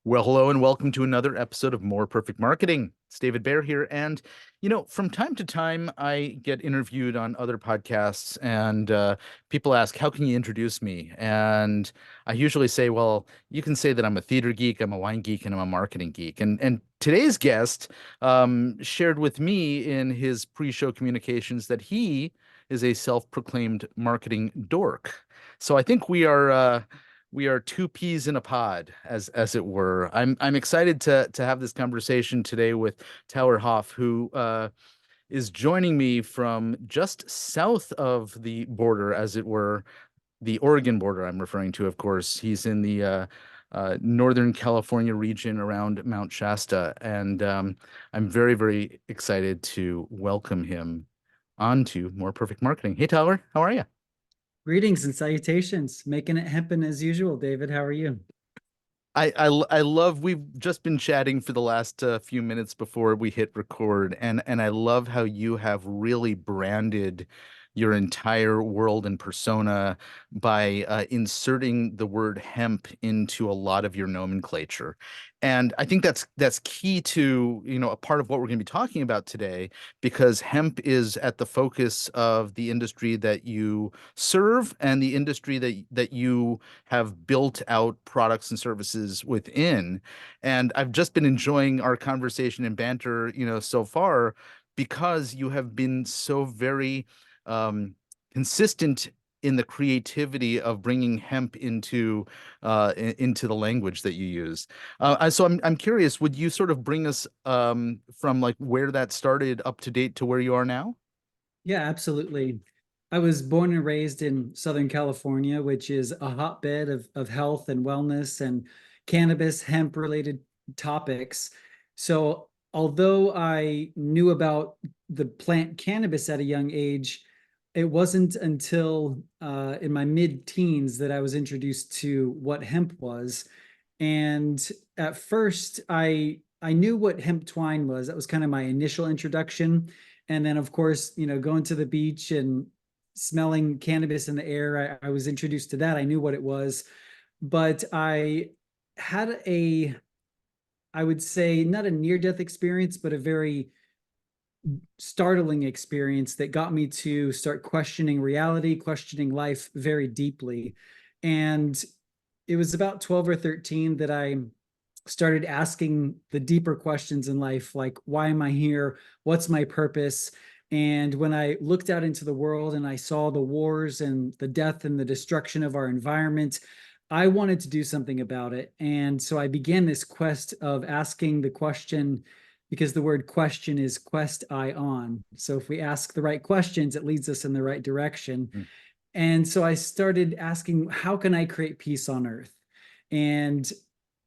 Well, hello and welcome to another episode of More Perfect Marketing. It's David Baer here. And, from time to time, I get interviewed on other podcasts and people ask, how can you introduce me? And I usually say, well, you can say that I'm a theater geek, I'm a wine geek, and I'm a marketing geek. And today's guest shared with me in his pre-show communications that he is a self-proclaimed marketing dork. So I think we are two peas in a pod, as it were. I'm excited to have this conversation today with Tower Hoff, who is joining me from just south of the border, as it were, the Oregon border. I'm referring to, of course. He's in the Northern California region around Mount Shasta, and I'm very, very excited to welcome him onto More Perfect Marketing. Hey, Tower, how are you? Greetings and salutations. Making it hempen as usual, David. How are you? I love we've just been chatting for the last few minutes before we hit record, and I love how you have really branded your entire world and persona by inserting the word hemp into a lot of your nomenclature. And I think that's key to, a part of what we're going to be talking about today, because hemp is at the focus of the industry that you serve and the industry that you have built out products and services within. And I've just been enjoying our conversation and banter, so far, because you have been so very consistent in the creativity of bringing hemp into the language that you use. So I'm curious, would you sort of bring us from like where that started up to date to where you are now? Yeah, absolutely. I was born and raised in Southern California, which is a hotbed of health and wellness and cannabis, hemp related topics. So, although I knew about the plant cannabis at a young age, it wasn't until in my mid teens that I was introduced to what hemp was. And at first, I knew what hemp twine was. That was kind of my initial introduction. And then, of course, going to the beach and smelling cannabis in the air, I was introduced to that. I knew what it was, but I had I would say, not a near-death experience, but a very startling experience that got me to start questioning reality, questioning life very deeply. And it was about 12 or 13 that I started asking the deeper questions in life, like, why am I here? What's my purpose? And when I looked out into the world and I saw the wars and the death and the destruction of our environment, I wanted to do something about it. And so I began this quest of asking the question, because the word question is quest I on. So if we ask the right questions, it leads us in the right direction. Mm. And so I started asking, how can I create peace on earth? And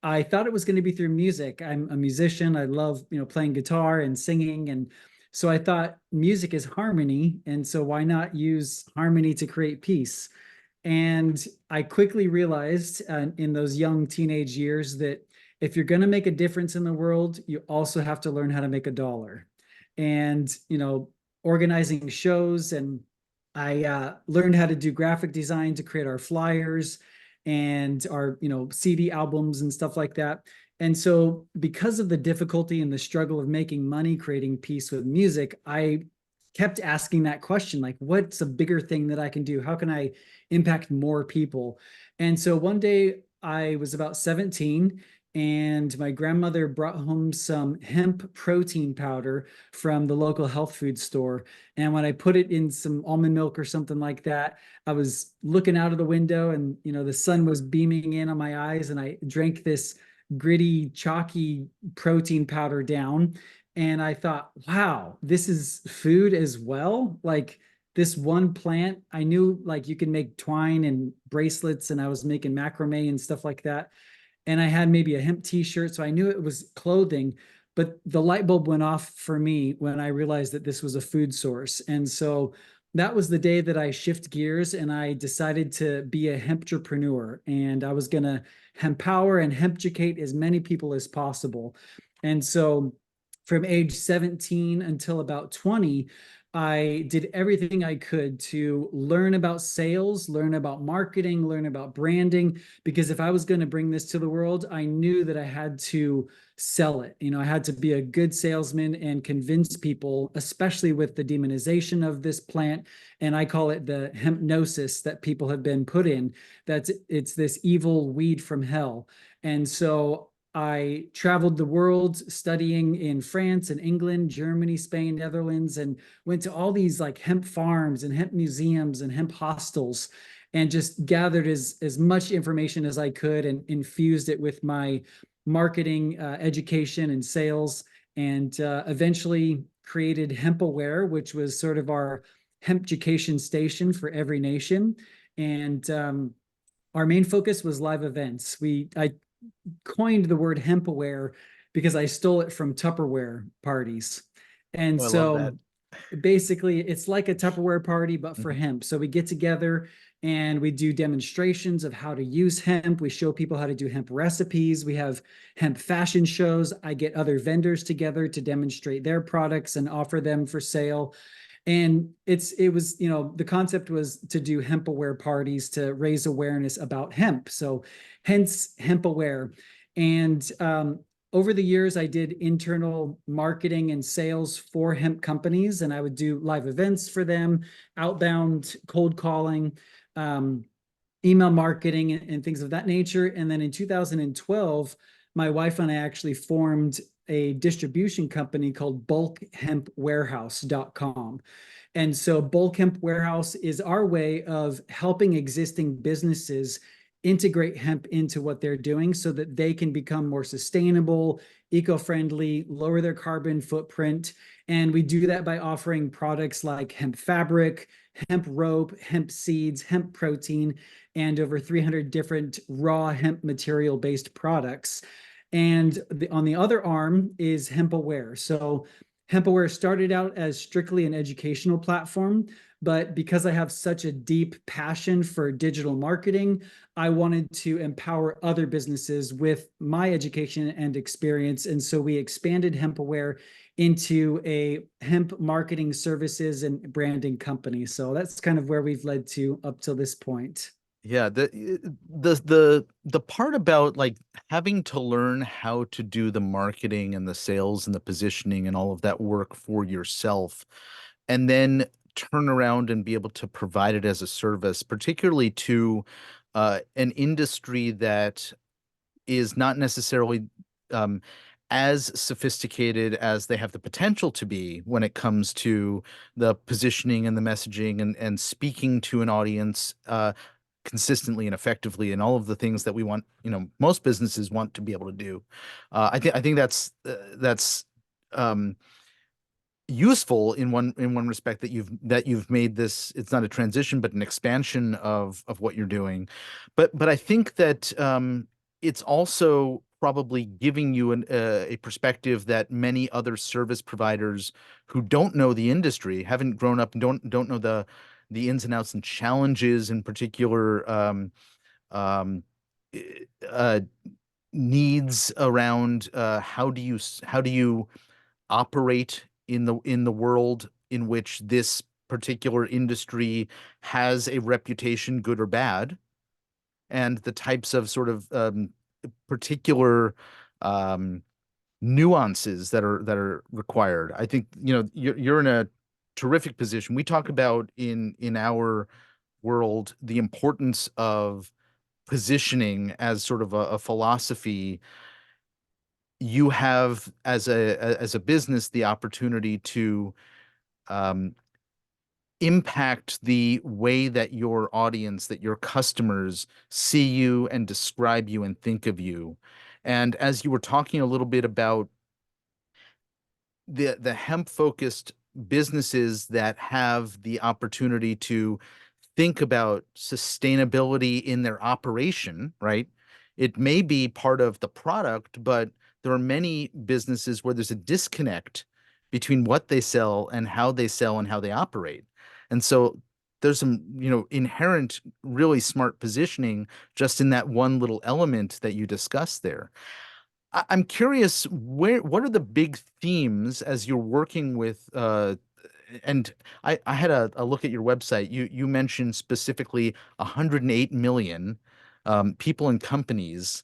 I thought it was going to be through music. I'm a musician. I love, playing guitar and singing. And so I thought music is harmony. And so why not use harmony to create peace? And I quickly realized in those young teenage years that if you're going to make a difference in the world, you also have to learn how to make a dollar. And, organizing shows, and I learned how to do graphic design to create our flyers and our, CD albums and stuff like that. And so because of the difficulty and the struggle of making money, creating peace with music, I kept asking that question, like, what's a bigger thing that I can do? How can I impact more people? And so one day I was about 17 and my grandmother brought home some hemp protein powder from the local health food store. And when I put it in some almond milk or something like that, I was looking out of the window and, the sun was beaming in on my eyes, and I drank this gritty, chalky protein powder down. And I thought, wow, this is food as well. Like, this one plant, I knew like you can make twine and bracelets, and I was making macrame and stuff like that. And I had maybe a hemp t-shirt, so I knew it was clothing. But the light bulb went off for me when I realized that this was a food source. And so that was the day that I shift gears and I decided to be a hemp-entrepreneur. And I was going to empower and hemp-educate as many people as possible. And so from age 17 until about 20, I did everything I could to learn about sales, learn about marketing, learn about branding, because if I was going to bring this to the world, I knew that I had to sell it. I had to be a good salesman and convince people, especially with the demonization of this plant. And I call it the hypnosis that people have been put in, that it's this evil weed from hell. And so I traveled the world studying in France and England, Germany, Spain, Netherlands, and went to all these like hemp farms and hemp museums and hemp hostels, and just gathered as much information as I could and infused it with my marketing, education, and sales, and eventually created Hemp Aware, which was sort of our hemp education station for every nation. And our main focus was live events. I coined the word hemp aware because I stole it from Tupperware parties. And Oh, I love that. so basically it's like a Tupperware party, but for Mhm. hemp. So we get together and we do demonstrations of how to use hemp. We show people how to do hemp recipes. We have hemp fashion shows. I get other vendors together to demonstrate their products and offer them for sale. And it was, the concept was to do hemp aware parties to raise awareness about hemp. So hence Hemp Aware. And over the years, I did internal marketing and sales for hemp companies, and I would do live events for them, outbound cold calling, um, email marketing, and things of that nature. And then in 2012, my wife and I actually formed a distribution company called bulkhempwarehouse.com. And so Bulk Hemp Warehouse is our way of helping existing businesses integrate hemp into what they're doing so that they can become more sustainable, eco-friendly, lower their carbon footprint. And we do that by offering products like hemp fabric, hemp rope, hemp seeds, hemp protein, and over 300 different raw hemp material based products. And on the other arm is Hemp Aware. So Hemp Aware started out as strictly an educational platform, but because I have such a deep passion for digital marketing, I wanted to empower other businesses with my education and experience. And so we expanded Hemp Aware into a hemp marketing services and branding company. So that's kind of where we've led to up till this point. Yeah, the part about like having to learn how to do the marketing and the sales and the positioning and all of that work for yourself, and then turn around and be able to provide it as a service, particularly to an industry that is not necessarily um, as sophisticated as they have the potential to be when it comes to the positioning and the messaging and speaking to an audience consistently and effectively and all of the things that we want, most businesses want to be able to do. I think that's um, useful in one respect that you've made this. It's not a transition but an expansion of what you're doing, but I think that it's also probably giving you a perspective that many other service providers who don't know the industry, haven't grown up and don't know the ins and outs and challenges in particular um uh needs around how do you operate in the world in which this particular industry has a reputation, good or bad, and the types of sort of particular um, nuances that are required. I think you're in a terrific position. We talk about in our world the importance of positioning as sort of a philosophy. You have as a business the opportunity to um, impact the way that your audience, that your customers see you and describe you and think of you. And as you were talking a little bit about the hemp focused businesses that have the opportunity to think about sustainability in their operation, right? It may be part of the product, but there are many businesses where there's a disconnect between what they sell and how they sell and how they operate. And so there's some, inherent, really smart positioning just in that one little element that you discussed there. I'm curious, what are the big themes as you're working with and I had a look at your website. You mentioned specifically 108 million people and companies.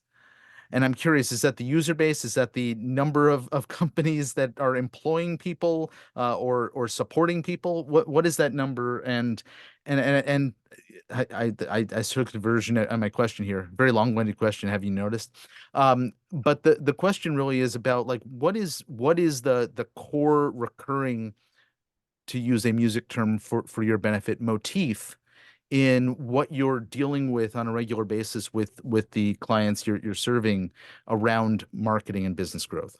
And I'm curious, is that the user base? Is that the number of companies that are employing people or supporting people? What is that number? And I took the version of my question here. Very long-winded question. Have you noticed? But the question really is about like what is the core recurring, to use a music term for your benefit, motif in what you're dealing with on a regular basis with the clients you're serving around marketing and business growth.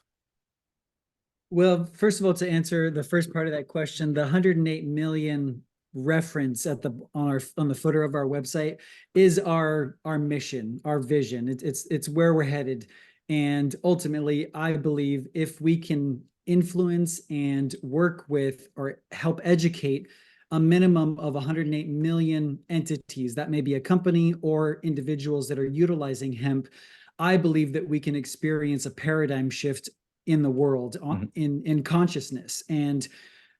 Well, first of all, to answer the first part of that question, the 108 million reference at the on the footer of our website is our mission, our vision. It's where we're headed. And ultimately, I believe if we can influence and work with or help educate a minimum of 108 million entities, that may be a company or individuals that are utilizing hemp, I believe that we can experience a paradigm shift in the world, Mhm. in consciousness, and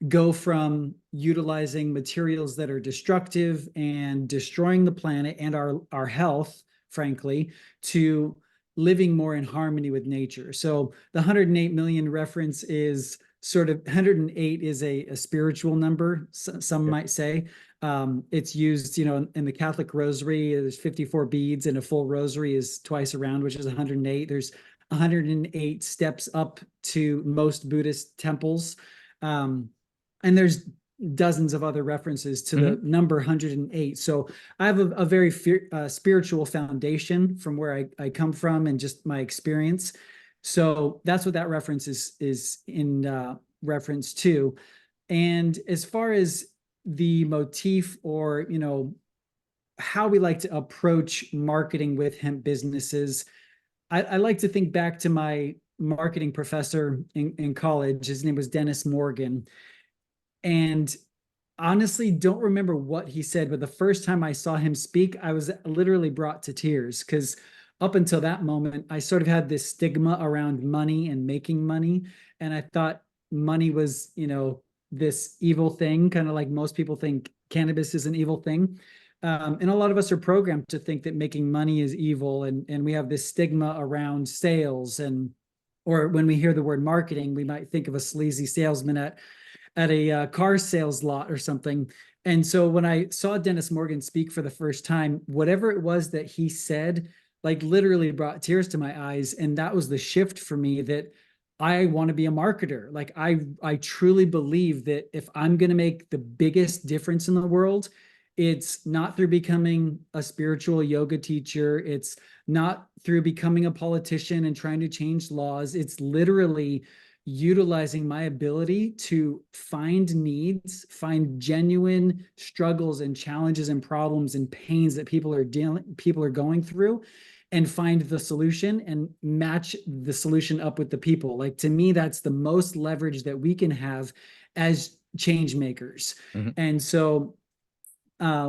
go from utilizing materials that are destructive and destroying the planet and our health, frankly, to living more in harmony with nature. So the 108 million reference is sort of, 108 is a spiritual number, some Yeah. might say. It's used, in the Catholic rosary, there's 54 beads, and a full rosary is twice around, which is 108. There's 108 steps up to most Buddhist temples. And there's dozens of other references to Hmm. the number 108. So I have a very spiritual foundation from where I come from and just my experience. So that's what that reference is in reference to. And as far as the motif, or how we like to approach marketing with hemp businesses, I like to think back to my marketing professor in college. His name was Dennis Morgan. And honestly, don't remember what he said, but the first time I saw him speak, I was literally brought to tears, because up until that moment, I sort of had this stigma around money and making money. And I thought money was, this evil thing, kind of like most people think cannabis is an evil thing. And a lot of us are programmed to think that making money is evil. And we have this stigma around sales. And, or when we hear the word marketing, we might think of a sleazy salesman at a car sales lot or something. And so when I saw Dennis Morgan speak for the first time, whatever it was that he said, like literally brought tears to my eyes. And that was the shift for me, that I want to be a marketer. Like I truly believe that if I'm going to make the biggest difference in the world, it's not through becoming a spiritual yoga teacher. It's not through becoming a politician and trying to change laws. It's literally utilizing my ability to find needs, find genuine struggles and challenges and problems and pains that people are going through, and find the solution and match the solution up with the people. Like, to me, that's the most leverage that we can have as change makers. Hmm. And so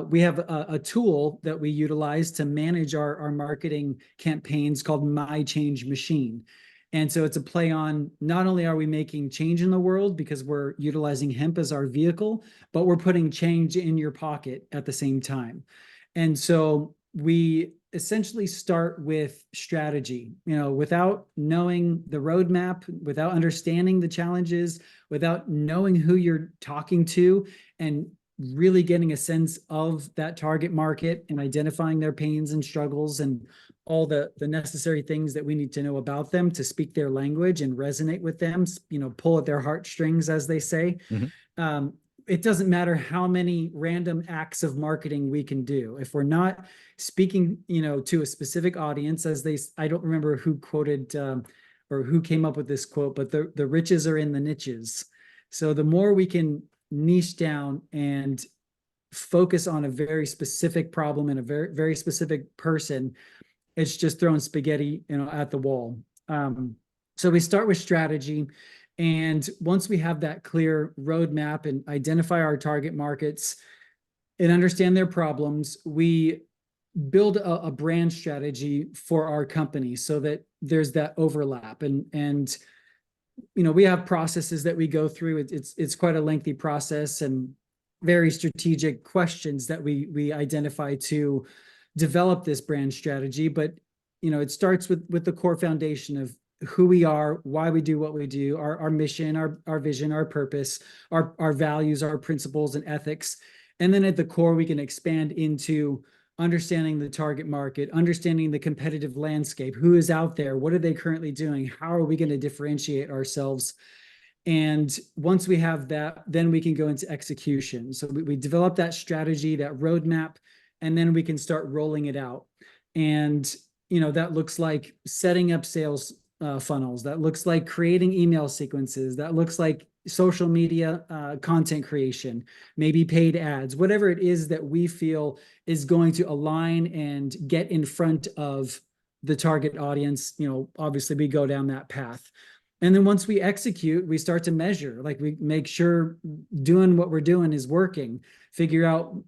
we have a tool that we utilize to manage our marketing campaigns called My Change Machine. And so it's a play on, not only are we making change in the world because we're utilizing hemp as our vehicle, but we're putting change in your pocket at the same time. And so we essentially start with strategy, without knowing the roadmap, without understanding the challenges, without knowing who you're talking to, and really getting a sense of that target market and identifying their pains and struggles and all the necessary things that we need to know about them to speak their language and resonate with them, pull at their heartstrings, as they say. Hmm. Um, it doesn't matter how many random acts of marketing we can do. If we're not speaking, to a specific audience, I don't remember who quoted or who came up with this quote, but the riches are in the niches. So the more we can niche down and focus on a very specific problem and a very, very specific person, it's just throwing spaghetti, at the wall. So we start with strategy. And once we have that clear roadmap and identify our target markets and understand their problems, we build a brand strategy for our company so that there's that overlap. And we have processes that we go through. It's quite a lengthy process and very strategic questions that we identify to develop this brand strategy. But it starts with the core foundation of who we are, why we do what we do, our mission, our vision, our purpose, our values, our principles and ethics. And then at the core, we can expand into understanding the target market, understanding the competitive landscape, who is out there, what are they currently doing, how are we going to differentiate ourselves. And once we have that, then we can go into execution. So we develop that strategy, that roadmap, and then we can start rolling it out. And that looks like setting up sales funnels. That looks like creating email sequences. That looks like social media content creation, maybe paid ads, whatever it is that we feel is going to align and get in front of the target audience. Obviously we go down that path. And then once we execute, we start to measure, like we make sure doing what we're doing is working, figure out,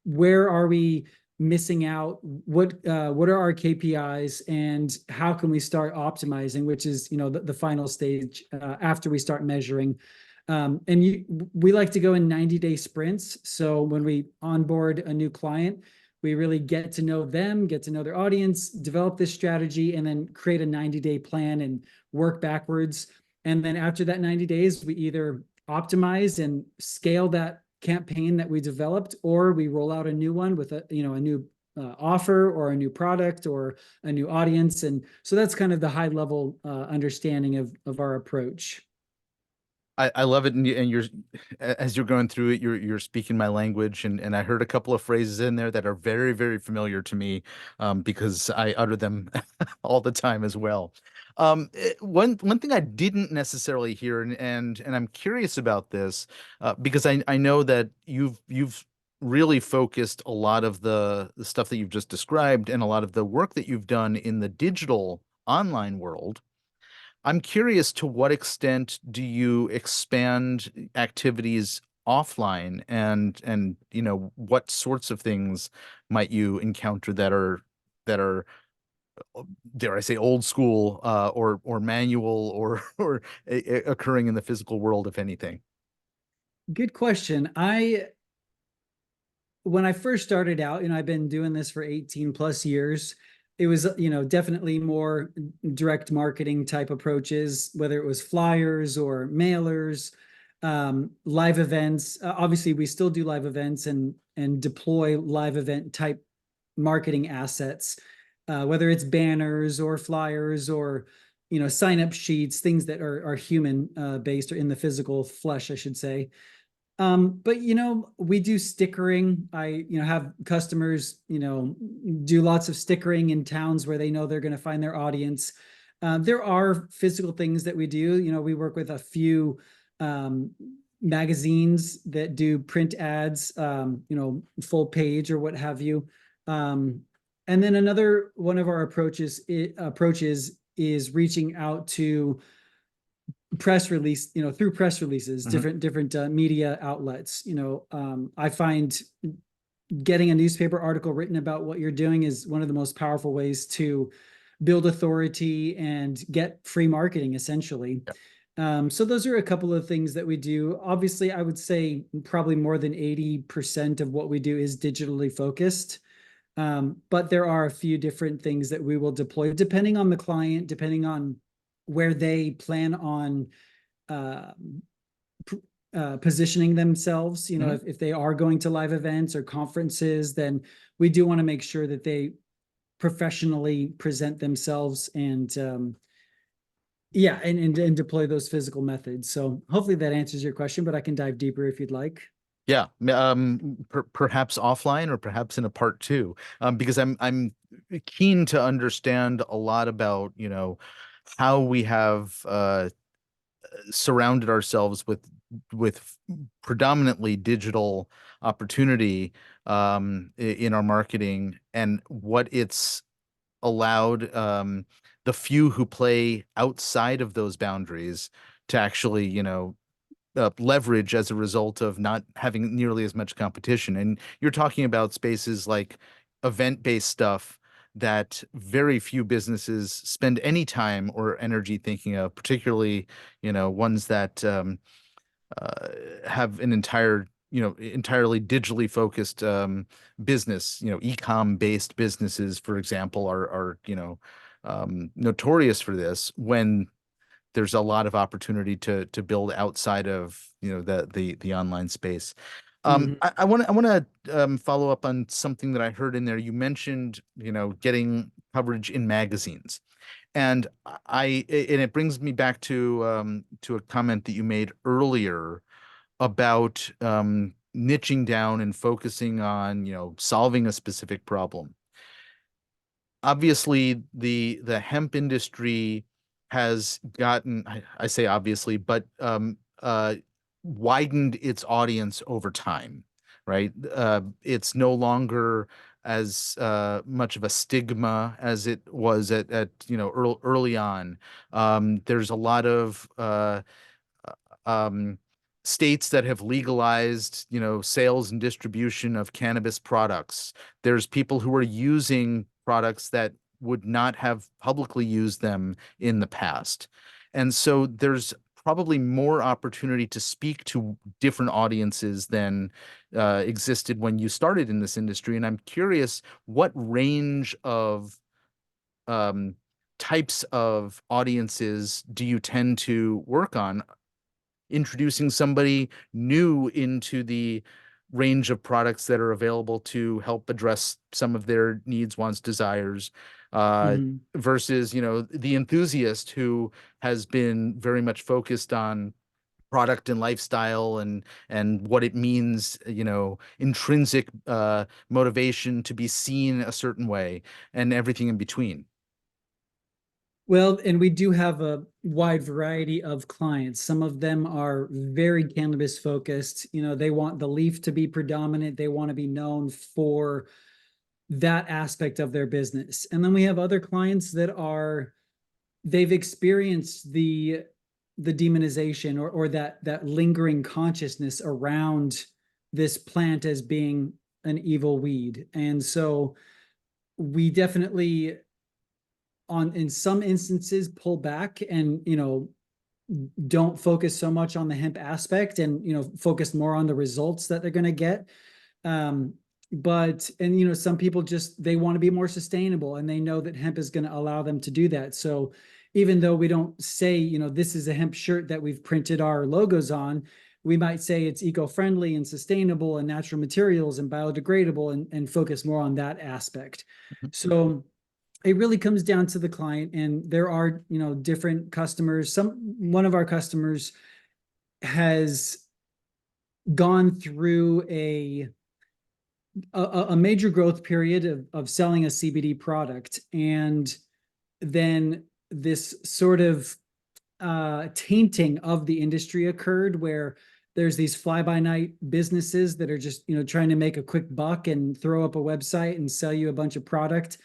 where are we missing out, what are our KPIs, and how can we start optimizing, which is the final stage after we start measuring. We like to go in 90-day sprints. So when we onboard a new client, we really get to know them, get to know their audience, develop this strategy, and then create a 90-day plan and work backwards. And then after that 90 days, we either optimize and scale that campaign that we developed, or we roll out a new one with a new offer or a new product or a new audience. And so that's kind of the high level understanding of our approach. I love it, and, you're as you're going through it, you're speaking my language, and I heard a couple of phrases in there that are very, very familiar to me, because I utter them all the time as well. One thing I didn't necessarily hear, and I'm curious about this, because I know that you've really focused a lot of the stuff that you've just described and a lot of the work that you've done in the digital online world. I'm curious, to what extent do you expand activities offline, and what sorts of things might you encounter that are dare I say old school, or manual, or or occurring in the physical world, if anything? Good question. When I first started out, I've been doing this for 18 plus years. It was, definitely more direct marketing type approaches, whether it was flyers or mailers, live events. Obviously, we still do live events and deploy live event type marketing assets, whether it's banners or flyers or sign up sheets, things that are human based or in the physical flesh, I should say. But we do stickering. I have customers do lots of stickering in towns where they know they're going to find their audience. There are physical things that we do. We work with a few magazines that do print ads, full page or what have you. And then another one of our approaches is reaching out to press release, through press releases, Mhm. different media outlets. I find getting a newspaper article written about what you're doing is one of the most powerful ways to build authority and get free marketing, essentially. Yeah. So those are a couple of things that we do. Obviously, I would say probably more than 80% of what we do is digitally focused. But there are a few different things that we will deploy depending on the client, depending on where they plan on uh, positioning themselves. Mhm. If they are going to live events or conferences, then we do want to make sure that they professionally present themselves and yeah, and deploy those physical methods. So hopefully that answers your question, but I can dive deeper if you'd like. Yeah, perhaps offline, or perhaps in a part two, because I'm keen to understand a lot about, how we have surrounded ourselves with predominantly digital opportunity, in our marketing, and what it's allowed, the few who play outside of those boundaries to actually, leverage as a result of not having nearly as much competition. And you're talking about spaces like event-based stuff that very few businesses spend any time or energy thinking of, particularly, ones that have an entirely digitally focused business. E-com based businesses, for example, are notorious for this when there's a lot of opportunity to build outside of the online space. Mhm. I want to follow up on something that I heard in there. You mentioned getting coverage in magazines, and it brings me back to a comment that you made earlier about niching down and focusing on solving a specific problem. Obviously, the hemp industry has gotten, I say obviously, but widened its audience over time, right? It's no longer as much of a stigma as it was at early on. There's a lot of um, states that have legalized, sales and distribution of cannabis products. There's people who are using products that would not have publicly used them in the past. And so there's probably more opportunity to speak to different audiences than existed when you started in this industry. And I'm curious, what range of um, types of audiences do you tend to work on, introducing somebody new into the range of products that are available to help address some of their needs, wants, desires, Mhm. versus, the enthusiast who has been very much focused on product and lifestyle and what it means, intrinsic motivation to be seen a certain way and everything in between. Well, and we do have a wide variety of clients. Some of them are very cannabis focused. They want the leaf to be predominant. They want to be known for that aspect of their business. And then we have other clients that they've experienced the demonization or that lingering consciousness around this plant as being an evil weed. And so we definitely in some instances pull back and don't focus so much on the hemp aspect and focus more on the results that they're going to get. But some people just they want to be more sustainable and they know that hemp is going to allow them to do that. So even though we don't say this is a hemp shirt that we've printed our logos on, we might say it's eco-friendly and sustainable and natural materials and biodegradable and focus more on that aspect. So it really comes down to the client, and there are different customers. One of our customers has gone through a major growth period of selling a CBD product, and then this sort of tainting of the industry occurred where there's these fly-by-night businesses that are just trying to make a quick buck and throw up a website and sell you a bunch of product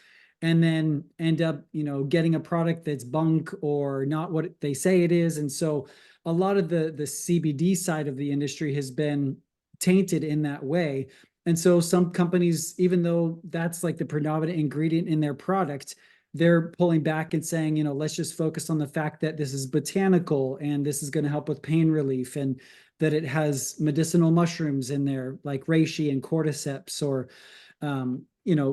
and then end up getting a product that's bunk or not what they say it is. And so a lot of the CBD side of the industry has been tainted in that way. And so some companies, even though that's like the predominant ingredient in their product, they're pulling back and saying, let's just focus on the fact that this is botanical and this is going to help with pain relief, and that it has medicinal mushrooms in there like reishi and cordyceps, or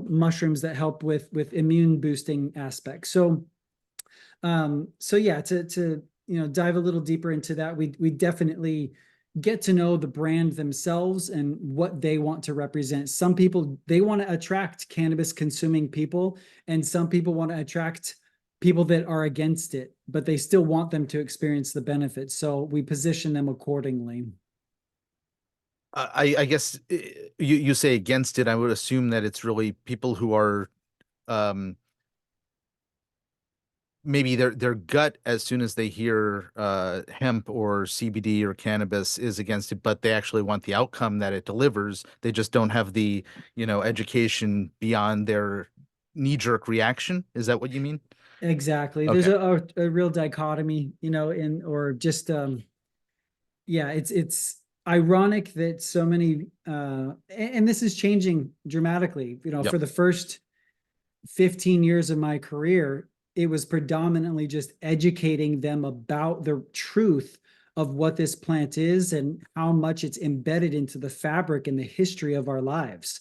mushrooms that help with immune boosting aspects. So yeah, to dive a little deeper into that, we definitely get to know the brand themselves and what they want to represent. Some people, they want to attract cannabis consuming people, and some people want to attract people that are against it, but they still want them to experience the benefits. So we position them accordingly. I guess you say against it. I would assume that it's really people who are um, maybe their gut as soon as they hear hemp or CBD or cannabis is against it, but they actually want the outcome that it delivers. They just don't have the education beyond their knee-jerk reaction. Is that what you mean? Exactly. There's Okay. a real dichotomy, in or just yeah, it's ironic that so many and this is changing dramatically. Yep. For the first 15 years of my career, it was predominantly just educating them about the truth of what this plant is and how much it's embedded into the fabric and the history of our lives.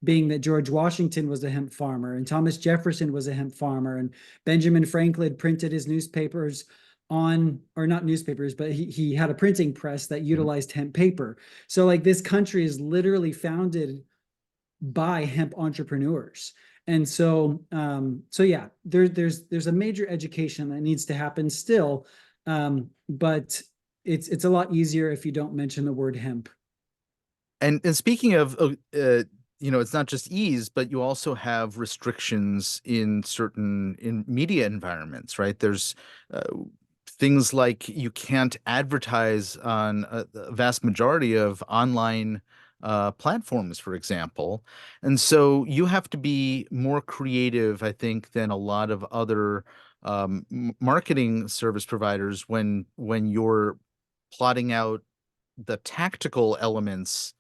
Being that George Washington was a hemp farmer, and Thomas Jefferson was a hemp farmer, and Benjamin Franklin printed his newspapers on, or not newspapers, but he had a printing press that Mhm. utilized hemp paper. So like this country is literally founded by hemp entrepreneurs. And so yeah, there's a major education that needs to happen still, but it's a lot easier if you don't mention the word hemp. And speaking of, it's not just ease, but you also have restrictions in certain in media environments, right? There's uh, things like you can't advertise on a vast majority of online platforms, for example. And so you have to be more creative, I think, than a lot of other marketing service providers when you're plotting out the tactical elements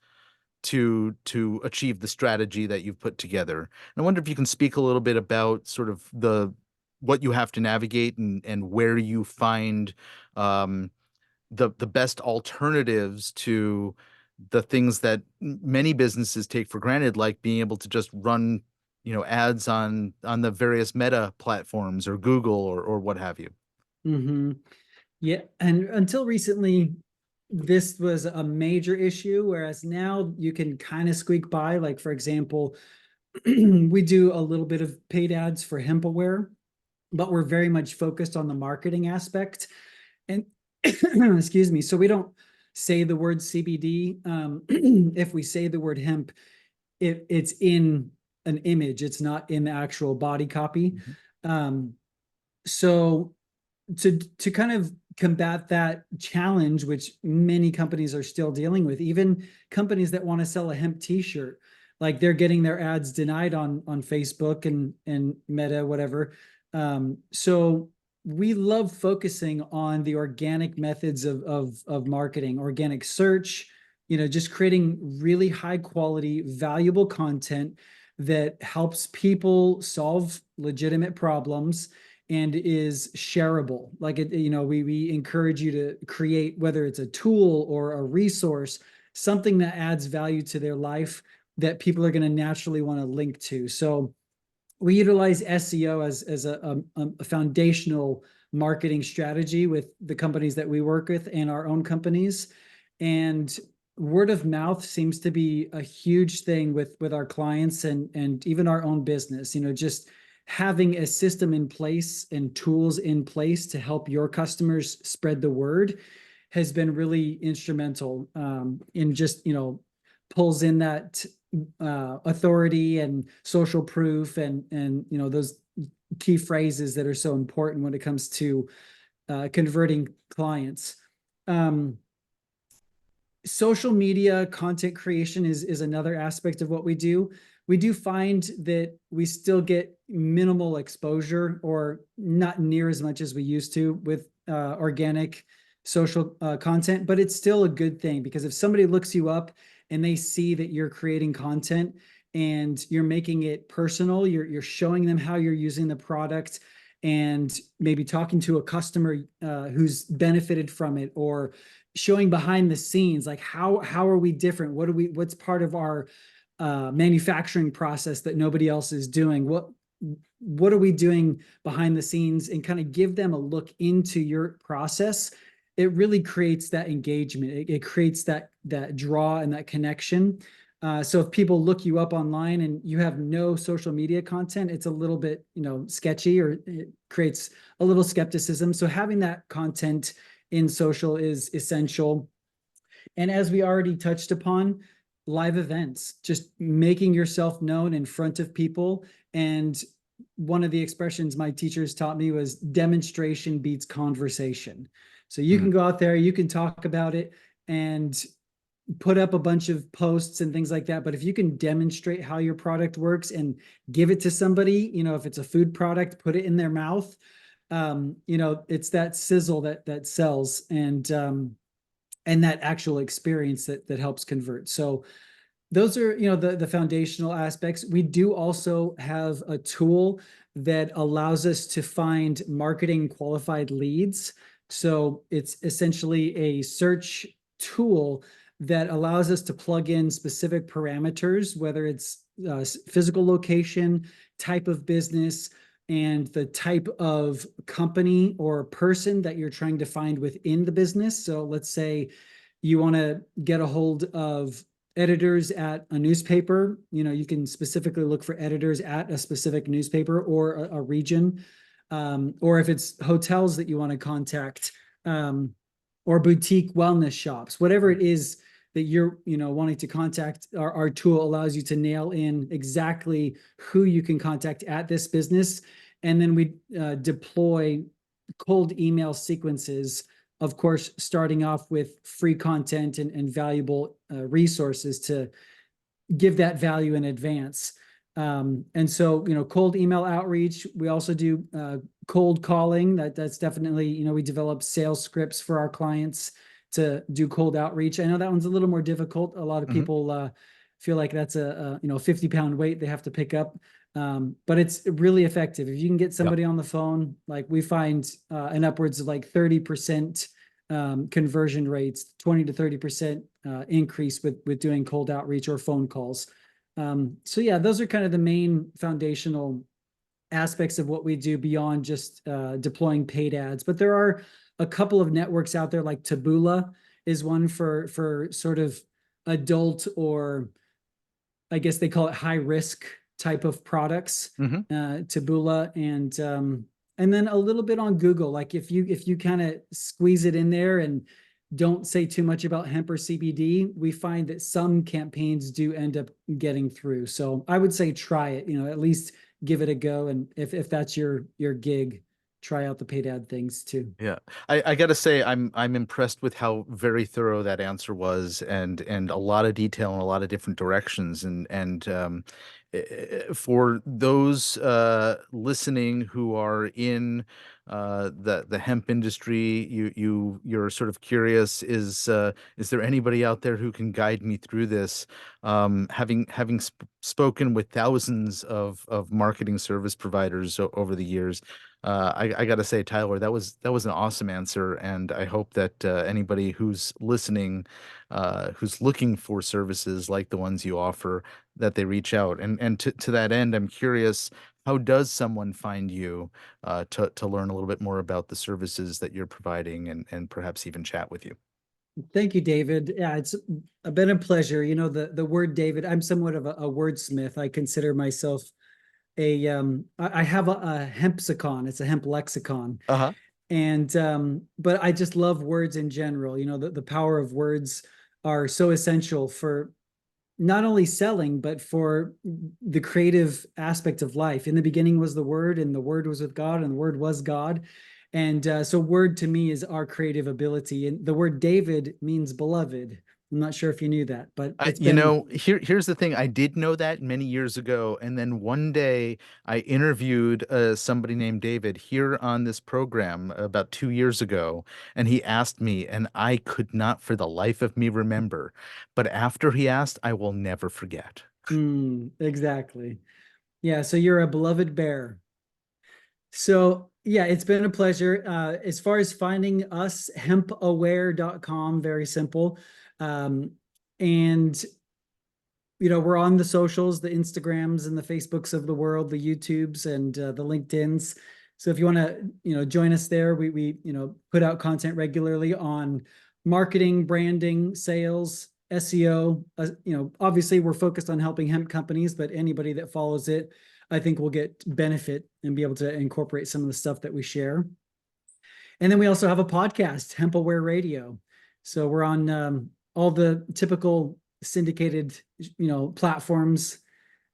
to achieve the strategy that you've put together. And I wonder if you can speak a little bit about sort of the what you have to navigate and where you find um, the best alternatives to the things that many businesses take for granted, like being able to just run, ads on the various Meta platforms or Google or what have you. Mm-hmm. Yeah, and until recently, this was a major issue, whereas now you can kind of squeak by. Like, for example, we do a little bit of paid ads for HempAware, but we're very much focused on the marketing aspect. And excuse me, so we don't say the word CBD. If we say the word hemp, it's in an image, it's not in the actual body copy. Mhm. Um, so to kind of combat that challenge, which many companies are still dealing with, even companies that want to sell a hemp t-shirt, like they're getting their ads denied on Facebook and Meta, whatever. So we love focusing on the organic methods of marketing, organic search, just creating really high quality, valuable content that helps people solve legitimate problems and is shareable. Like we encourage you to create, whether it's a tool or a resource, something that adds value to their life that people are going to naturally want to link to. So we utilize SEO as a foundational marketing strategy with the companies that we work with and our own companies. And word of mouth seems to be a huge thing with our clients and even our own business. Just having a system in place and tools in place to help your customers spread the word has been really instrumental in just pulls in that authority and social proof and those key phrases that are so important when it comes to converting clients. Um, Social media content creation is another aspect of what we do. We do find that we still get minimal exposure or not near as much as we used to with organic social content, but it's still a good thing because if somebody looks you up and they see that you're creating content and you're making it personal, you're showing them how you're using the product and maybe talking to a customer who's benefited from it, or showing behind the scenes, like how are we different, what's part of our manufacturing process that nobody else is doing, what are we doing behind the scenes, and kind of give them a look into your process. It really creates that engagement. It creates that draw and that connection. So if people look you up online and you have no social media content, it's a little bit sketchy, or it creates a little skepticism. So having that content in social is essential. And as we already touched upon, live events, just making yourself known in front of people. And one of the expressions my teachers taught me was demonstration beats conversation. So you Hmm. can go out there, you can talk about it and put up a bunch of posts and things like that. But if you can demonstrate how your product works and give it to somebody, if it's a food product, put it in their mouth. It's that sizzle that sells, and that actual experience that helps convert. So those are, the foundational aspects. We do also have a tool that allows us to find marketing qualified leads. So it's essentially a search tool that allows us to plug in specific parameters, whether it's physical location, type of business, and the type of company or person that you're trying to find within the business. So let's say you want to get a hold of editors at a newspaper. You can specifically look for editors at a specific newspaper or a region. Or if it's hotels that you want to contact, or boutique wellness shops, whatever it is that you're wanting to contact, our tool allows you to nail in exactly who you can contact at this business. And then we deploy cold email sequences, of course, starting off with free content and valuable resources to give that value in advance. And so, cold email outreach. We also do cold calling. That's definitely, we develop sales scripts for our clients to do cold outreach. I know that one's a little more difficult. A lot of Mhm. people feel like that's a 50-pound weight they have to pick up. But it's really effective. If you can get Yeah. somebody on the phone, like we find an upwards of like 30% conversion rates, 20 to 30% increase with doing cold outreach or phone calls. So yeah, those are kind of the main foundational aspects of what we do beyond just deploying paid ads. But there are a couple of networks out there, like Taboola is one for sort of adult, or I guess they call it high risk type of products. Hmm. Taboola, and then a little bit on Google. Like if you kind of squeeze it in there and don't say too much about hemp or CBD, we find that some campaigns do end up getting through. So I would say try it. At least give it a go, and if that's your gig, try out the paid ad things too. Yeah, I gotta say I'm impressed with how very thorough that answer was, and a lot of detail in a lot of different directions, and for those listening who are in the hemp industry, you're sort of curious, is there anybody out there who can guide me through this? Having spoken with thousands of marketing service providers over the years. I got to say, Tyler, that was an awesome answer, and I hope that anybody who's listening, who's looking for services like the ones you offer, that they reach out. And to that end, I'm curious, how does someone find you to learn a little bit more about the services that you're providing, and perhaps even chat with you? Thank you, David. Yeah, it's been a pleasure. The word David, I'm somewhat of a wordsmith. I consider myself I have a hempsicon. It's a hemp lexicon. Uh-huh. And but I just love words in general. The power of words are so essential for not only selling, but for the creative aspect of life. In the beginning was the Word, and the Word was with God, and the Word was God. And so, word to me is our creative ability. And the word David means beloved. I'm not sure if you knew that, but it's been. Here's the thing. I did know that many years ago, and then one day I interviewed somebody named David here on this program about 2 years ago, and he asked me, and I could not for the life of me remember. But after he asked, I will never forget. Exactly. Yeah. So, you're a beloved bear. So yeah, it's been a pleasure. As far as finding us, hempaware.com, very simple. Um, and we're on the socials, the Instagrams and the Facebooks of the world, the YouTubes and the LinkedIns. So if you want to, join us there, we put out content regularly on marketing, branding, sales, SEO. Obviously we're focused on helping hemp companies, but anybody that follows it, I think will get benefit and be able to incorporate some of the stuff that we share. And then we also have a podcast, Hemp Aware Radio. So we're on all the typical syndicated, platforms.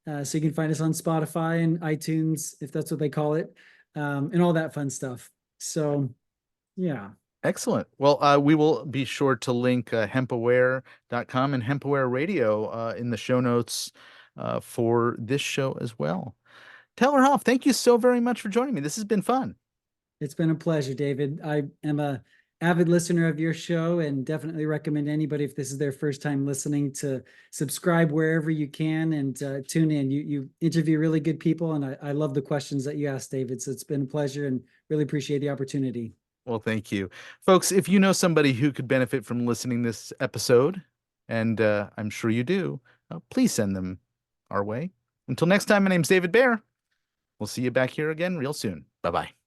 So you can find us on Spotify and iTunes, if that's what they call it, and all that fun stuff. So yeah, Excellent. Well, we will be sure to link hempaware.com and Hempaware Radio in the show notes for this show as well. Taylor Hoff, thank you so very much for joining me. This has been fun. it's been a pleasure, David. I am a avid listener of your show and definitely recommend anybody, if this is their first time listening, to subscribe wherever you can and tune in. You interview really good people, and I love the questions that you asked, David. So it's been a pleasure and really appreciate the opportunity. Well, thank you. Folks, if you know somebody who could benefit from listening this episode, and I'm sure you do, please send them our way. Until next time, my name's David Baer. We'll see you back here again real soon. Bye bye.